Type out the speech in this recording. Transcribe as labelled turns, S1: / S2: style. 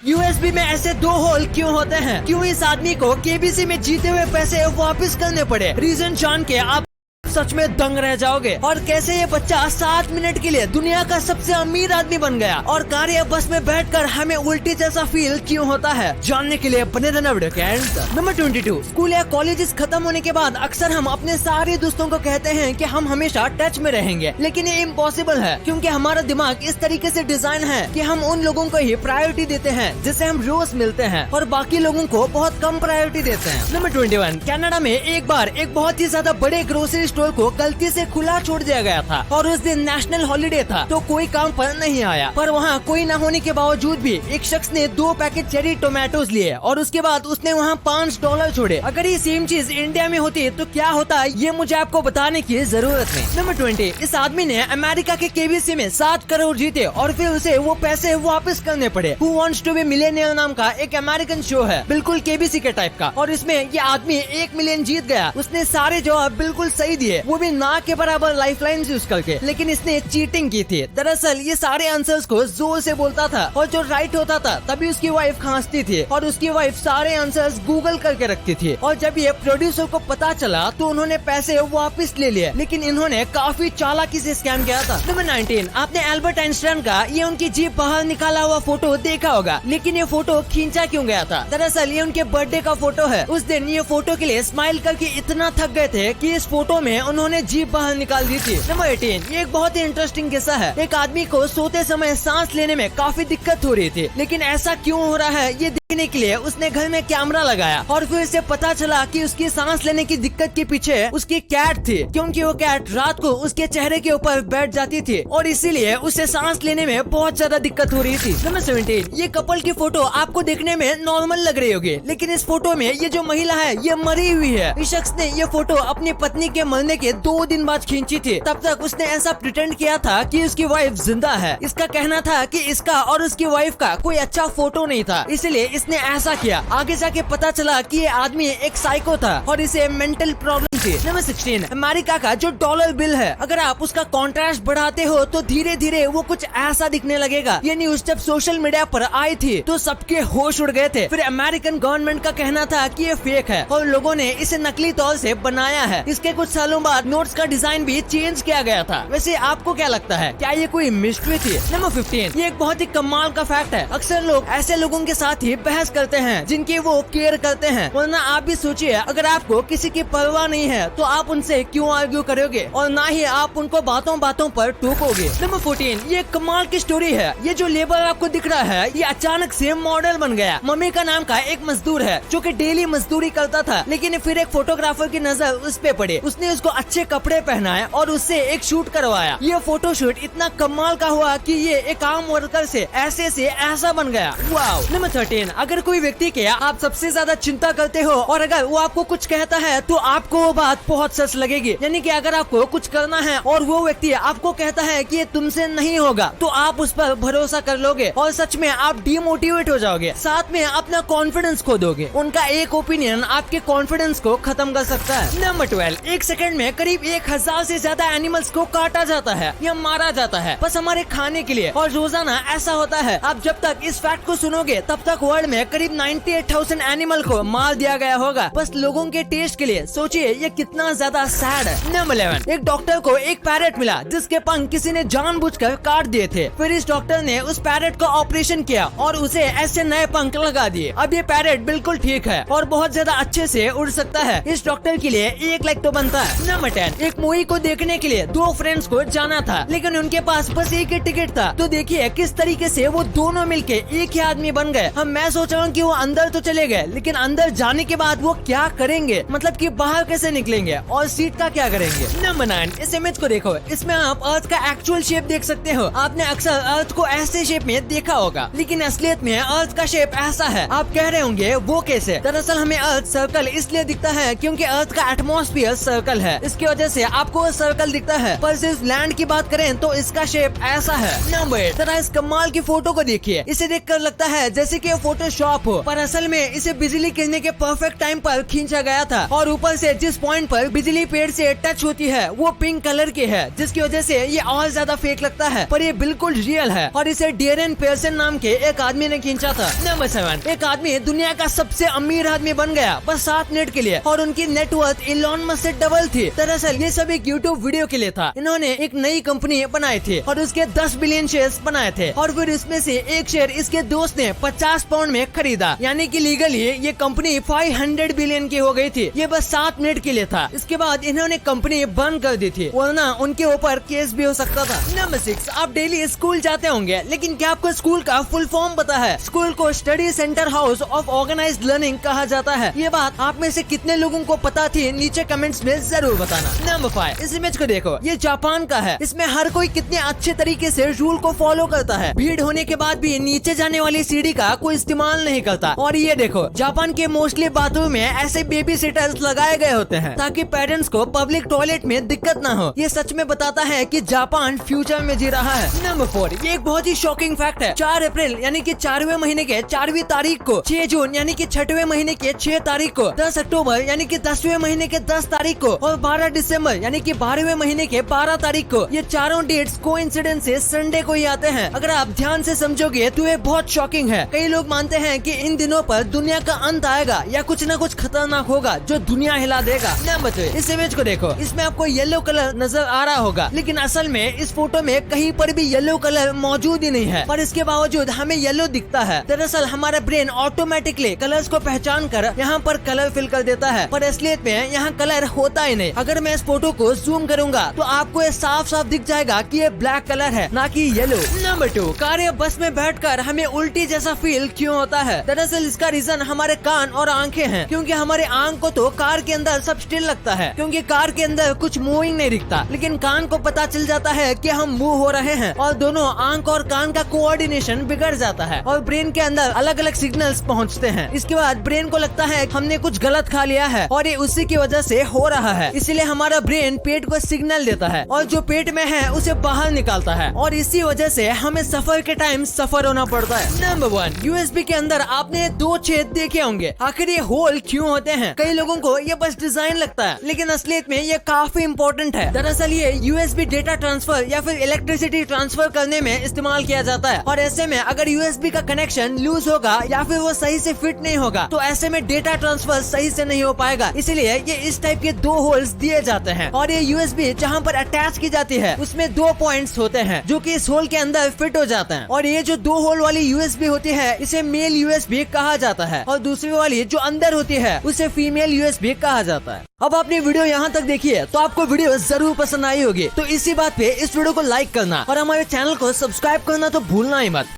S1: USB में ऐसे 2 whole क्यों होते हैं? क्यों इस आदमी को केबीसी में जीते हुए पैसे वापस करने पड़े? रीजन जान के आप सच में दंग रह जाओगे। और कैसे ये बच्चा 7 मिनट के लिए दुनिया का सबसे अमीर आदमी बन गया। और कार या बस में बैठकर हमें उल्टी जैसा फील क्यों होता है, जानने के लिए बने रहना वीडियो के एंड तक। नंबर 22, स्कूल या कॉलेजेस खत्म होने के बाद अक्सर हम अपने सारे दोस्तों को कहते हैं कि हम हमेशा टच में रहेंगे, लेकिन ये इम्पॉसिबल है क्योंकि हमारा दिमाग इस तरीके से डिजाइन है कि हम उन लोगों को ही प्रायोरिटी देते हैं जिससे हम रोज मिलते हैं और बाकी लोगों को बहुत कम प्रायोरिटी देते हैं। नंबर 21, कनाडा में एक बार एक बहुत ही ज्यादा बड़े ग्रोसरी स्टोर को गलती से खुला छोड़ दिया गया था और उस दिन नेशनल हॉलिडे था, तो कोई काम पर नहीं आया। पर वहाँ कोई न होने के बावजूद भी एक शख्स ने 2 पैकेट चेरी टोमेटोज लिए और उसके बाद उसने वहाँ $5 छोड़े। अगर ये सेम चीज इंडिया में होती तो क्या होता, ये मुझे आपको बताने की जरूरत नहीं। नंबर 20, इस आदमी ने अमेरिका के केबीसी में 7 करोड़ जीते और फिर उसे वो पैसे वापस करने पड़े। Who Wants to be Millionaire नाम का एक अमेरिकन शो है, बिल्कुल केबीसी के टाइप का, और इसमें ये आदमी 1 मिलियन जीत गया। उसने सारे जवाब बिल्कुल सही दिए, वो भी ना के बराबर लाइफलाइन यूज करके, लेकिन इसने चीटिंग की थी। दरअसल ये सारे आंसर्स को जोर से बोलता था और जो राइट होता था तभी उसकी वाइफ खांसती थी और उसकी वाइफ सारे आंसर्स गूगल करके रखती थी। और जब ये प्रोड्यूसर को पता चला तो उन्होंने पैसे वापस ले लिए, लेकिन इन्होंने काफी चालाकी से स्कैम किया था। नंबर 19, आपने एल्बर्ट आइंस्टाइन का ये उनकी जीप बाहर निकाला हुआ फोटो देखा होगा, लेकिन ये फोटो खींचा क्यों गया था? दरअसल ये उनके बर्थडे का फोटो है। उस दिन ये फोटो के लिए स्माइल करके इतना थक गए थे कि इस फोटो में उन्होंने जीप बाहर निकाल दी थी। नंबर 18, ये एक बहुत ही इंटरेस्टिंग किस्सा है। एक आदमी को सोते समय सांस लेने में काफी दिक्कत हो रही थी, लेकिन ऐसा क्यों हो रहा है ये देखने के लिए उसने घर में कैमरा लगाया और फिर उसे पता चला कि उसकी सांस लेने की दिक्कत के पीछे उसकी कैट थी, क्योंकि वो कैट रात को उसके चेहरे के ऊपर बैठ जाती थी और इसीलिए उसे सांस लेने में बहुत ज्यादा दिक्कत हो रही थी। नंबर 17, ये कपल की फोटो आपको देखने में नॉर्मल लग रही होगी, लेकिन इस फोटो में ये जो महिला है ये मरी हुई है। इस शख्स ने ये फोटो अपनी पत्नी के मरने के 2 दिन बाद खींची थी। तब तक उसने ऐसा प्रिटेंड किया था कि उसकी वाइफ जिंदा है। इसका कहना था कि इसका और उसकी वाइफ का कोई अच्छा फोटो नहीं था, इसलिए इसने ऐसा किया। आगे जाके पता चला कि ये आदमी एक साइको था और इसे मेंटल प्रॉब्लम थी। नंबर 16, अमेरिका का जो डॉलर बिल है, अगर आप उसका कॉन्ट्रास्ट बढ़ाते हो तो धीरे धीरे वो कुछ ऐसा दिखने लगेगा। ये न्यूज जब सोशल मीडिया पर आई थी तो सबके होश उड़ गए थे। फिर अमेरिकन गवर्नमेंट का कहना था कि ये फेक है और लोगों ने इसे नकली तौर से बनाया है। इसके कुछ सालों बाद नोट्स का डिजाइन भी चेंज किया गया था। वैसे आपको क्या लगता है, क्या ये कोई मिस्ट्री थी? नंबर 15, ये एक बहुत ही कमाल का फैक्ट है। अक्सर लोग ऐसे लोगों के साथ ही बहस करते हैं जिनकी वो केयर करते हैं, वरना आप भी सोचिए, अगर आपको किसी की परवाह नहीं है तो आप उनसे क्यों आर्ग्यू करोगे और ना ही आप उनको बातों बातों पर टोकोगे। नंबर 14, ये कमाल की स्टोरी है। ये जो लेबर आपको दिख रहा है ये अचानक से मॉडल बन गया। मम्मी का नाम का एक मजदूर है जो कि डेली मजदूरी करता था, लेकिन फिर एक फोटोग्राफर की नजर उस पे पड़ी। उसने उसको अच्छे कपड़े पहनाए और उससे एक शूट करवाया। ये फोटो शूट इतना कमाल का हुआ कि ये एक आम वर्कर से ऐसा बन गया। वाओ। नंबर 13, अगर कोई व्यक्ति के आप सबसे ज्यादा चिंता करते हो और अगर वो आपको कुछ कहता है तो आपको वो बात बहुत सच लगेगी। यानी कि अगर आपको कुछ करना है और वो व्यक्ति आपको कहता है कि ये तुमसे नहीं होगा तो आप उस पर भरोसा कर लोगे और सच में आप डिमोटिवेट हो जाओगे, साथ में अपना कॉन्फिडेंस खो दोगे। उनका एक ओपिनियन आपके कॉन्फिडेंस को खत्म कर सकता है। नंबर 12, एक सेकंड में करीब 1000 से ज्यादा एनिमल्स को काटा जाता है या मारा जाता है बस हमारे खाने के लिए, और रोजाना ऐसा होता है। आप जब तक इस फैक्ट को सुनोगे तब तक वर्ल्ड में करीब 98,000 एनिमल को मार दिया गया होगा बस लोगों के टेस्ट के लिए। सोचिए ये कितना ज्यादा सैड है। नंबर 11, एक डॉक्टर को एक पैरेट मिला जिसके पंख किसी ने जानबूझकर काट दिए थे। फिर इस डॉक्टर ने उस पैरेट का ऑपरेशन किया और उसे ऐसे नए पंख लगा दिए। अब ये पैरेट बिल्कुल ठीक है और बहुत ज्यादा अच्छे से उड़ सकता है। इस डॉक्टर के लिए 1 लाख तो बनता है। नंबर 10, एक मूवी को देखने के लिए 2 फ्रेंड्स को जाना था, लेकिन उनके पास बस एक ही टिकट था। तो देखिए किस तरीके से वो दोनों मिलके एक ही आदमी बन गए। मैं सोच रहा हूँ कि वो अंदर तो चले गए, लेकिन अंदर जाने के बाद वो क्या करेंगे, मतलब कि बाहर कैसे निकलेंगे और सीट का क्या करेंगे। नंबर 9, इस इमेज को देखो, इसमें आप अर्थ का एक्चुअल शेप देख सकते हो। आपने अक्सर अर्थ को ऐसे शेप में देखा होगा, लेकिन असलियत में अर्थ का शेप ऐसा है। आप कह रहे होंगे वो कैसे? दरअसल हमें अर्थ सर्कल इसलिए दिखता है क्योंकि अर्थ का एटमॉस्फेयर सर्कल है है, इसकी वजह से आपको सर्कल दिखता है, पर सिर्फ लैंड की बात करें तो इसका शेप ऐसा है। नंबर 8, जरा इस कमाल की फोटो को देखिए। इसे देखकर लगता है जैसे कि फोटोशॉप हो, पर असल में इसे बिजली गिरने के परफेक्ट टाइम पर खींचा गया था। और ऊपर से जिस पॉइंट पर बिजली पेड़ से टच होती है वो पिंक कलर की है, जिसकी वजह से ये और ज्यादा फेक लगता है, पर ये बिल्कुल रियल है और इसे डेरेन पेयरसन नाम के एक आदमी ने खींचा था। नंबर 7, एक आदमी दुनिया का सबसे अमीर आदमी बन गया बस 7 मिनट के लिए, और उनकी नेटवर्थ इलॉन मस्क से डबल थी। दरअसल ये सब एक यूट्यूब वीडियो के लिए था। इन्होंने एक नई कंपनी बनाई थी और उसके 10 बिलियन शेयर्स बनाए थे, और फिर इसमें से एक शेयर इसके दोस्त ने 50 पाउंड में खरीदा, यानी कि लीगली ये कंपनी 500 बिलियन की हो गई थी। ये बस 7 मिनट के लिए था। इसके बाद इन्होंने कंपनी बंद कर दी थी, वरना उनके ऊपर केस भी हो सकता था। नंबर 6, आप डेली स्कूल जाते होंगे, लेकिन क्या आपको स्कूल का फुल फॉर्म पता है? स्कूल को study centre house of organised learning कहा जाता है। ये बात आप में से कितने लोगों को पता थी, नीचे कमेंट्स में जरूर बताना। नंबर 5, इस इमेज को देखो, ये जापान का है। इसमें हर कोई कितने अच्छे तरीके से रूल को फॉलो करता है। भीड़ होने के बाद भी नीचे जाने वाली सीढ़ी का कोई इस्तेमाल नहीं करता। और ये देखो, जापान के मोस्टली बाथरूम में ऐसे बेबी सिटर्स लगाए गए होते हैं ताकि पेरेंट्स को पब्लिक टॉयलेट में दिक्कत ना हो। ये सच में बताता है कि जापान फ्यूचर में जी रहा है। नंबर 4, ये एक बहुत ही शॉकिंग फैक्ट है। 4 अप्रैल यानी कि 4वें महीने के 4वीं तारीख को, 6 जून यानी कि 6वें महीने के 6 तारीख को, 10 अक्टूबर यानी कि 10वें महीने के 10 तारीख को, और 12 दिसंबर यानी कि 12वें महीने के 12 तारीख को, ये चारों डेट्स कोइंसिडेंस से संडे को ही आते हैं। अगर आप ध्यान से समझोगे तो ये बहुत शॉकिंग है। कई लोग मानते हैं कि इन दिनों पर दुनिया का अंत आएगा या कुछ न कुछ खतरनाक होगा जो दुनिया हिला देगा। नंबर 3, इस इमेज को देखो, इसमें आपको येलो कलर नजर आ रहा होगा, लेकिन असल में इस फोटो में कहीं पर भी येलो कलर मौजूद ही नहीं है, पर इसके बावजूद हमें येलो दिखता है। दरअसल हमारा ब्रेन ऑटोमेटिकली कलर्स को पहचान कर यहाँ पर कलर फिल कर देता है, पर असलियत में यहाँ कलर होता ही नहीं। अगर मैं इस फोटो को जूम करूंगा तो आपको ये साफ साफ दिख जाएगा कि ये ब्लैक कलर है, ना कि येलो। नंबर 2, कार या बस में बैठकर हमें उल्टी जैसा फील क्यों होता है? दरअसल इसका रीजन हमारे कान और आंखें हैं, क्योंकि हमारे आंख को तो कार के अंदर सब स्टिल लगता है, क्योंकि कार के अंदर कुछ मूविंग नहीं दिखता, लेकिन कान को पता चल जाता है कि हम मूव हो रहे हैं, और दोनों आंख और कान का कोऑर्डिनेशन बिगड़ जाता है और ब्रेन के अंदर अलग अलग सिग्नल्स पहुंचते हैं। इसके बाद ब्रेन को लगता है हमने कुछ गलत खा लिया है और ये उसी की वजह से हो रहा है। इसीलिए हमारा ब्रेन पेट को सिग्नल देता है और जो पेट में है उसे बाहर निकालता है, और इसी वजह से हमें सफर के टाइम सफर होना पड़ता है। नंबर 1, यूएसबी के अंदर आपने 2 छेद देखे होंगे। आखिर ये होल क्यों होते हैं? कई लोगों को ये बस डिजाइन लगता है, लेकिन असलियत में ये काफी इम्पोर्टेंट है। दरअसल ये यूएसबी डेटा ट्रांसफर या फिर इलेक्ट्रिसिटी ट्रांसफर करने में इस्तेमाल किया जाता है, और ऐसे में अगर यूएसबी का कनेक्शन लूज होगा या फिर वो सही से फिट नहीं होगा तो ऐसे में डेटा ट्रांसफर सही से नहीं हो पाएगा। इसीलिए ये इस टाइप के 2 होल्स दिए जाते हैं, और ये यूएसबी जहाँ पर अटैच की जाती है उसमें 2 पॉइंट्स होते हैं जो कि इस होल के अंदर फिट हो जाते हैं। और ये जो 2 होल वाली यूएसबी होती है इसे मेल यूएसबी कहा जाता है, और दूसरी वाली जो अंदर होती है उसे फीमेल यूएसबी कहा जाता है। अब आपने वीडियो यहाँ तक देखी है तो आपको वीडियो जरूर पसंद आई होगी, तो इसी बात पे इस वीडियो को लाइक करना और हमारे चैनल को सब्सक्राइब करना तो भूलना ही मत।